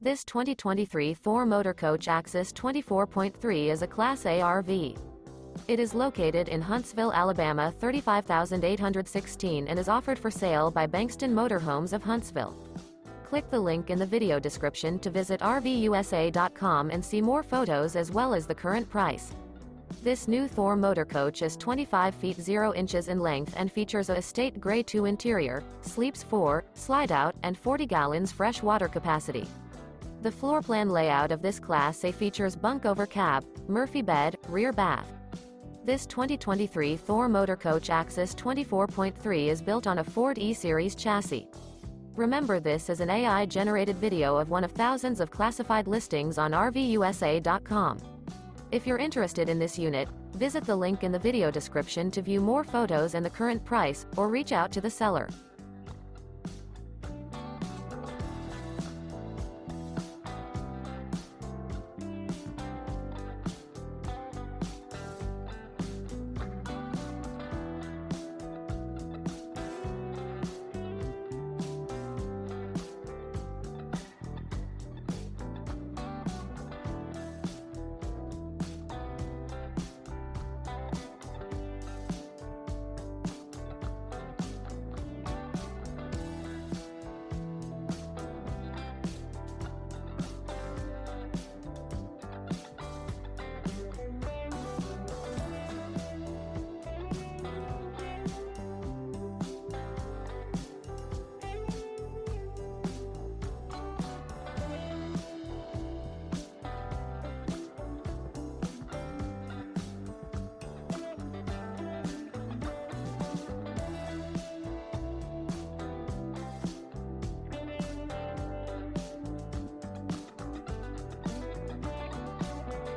This 2023 Thor Motor Coach Axis 24.3 is a Class A RV. It is located in Huntsville, Alabama 35816 and is offered for sale by Bankston Motorhomes of Huntsville. Click the link in the video description to visit RVUSA.com and see more photos as well as the current price. This new Thor Motor Coach is 25 feet 0 inches in length and features a estate gray 2 interior, sleeps 4, Slideout, and 40 gallons fresh water capacity. The floor plan layout of this Class A features bunk over cab, Murphy bed, rear bath. This 2023 Thor Motor Coach Axis 24.3 is built on a Ford E-Series chassis. Remember, this is an AI-generated video of one of thousands of classified listings on RVUSA.com. If you're interested in this unit, visit the link in the video description to view more photos and the current price, or reach out to the seller.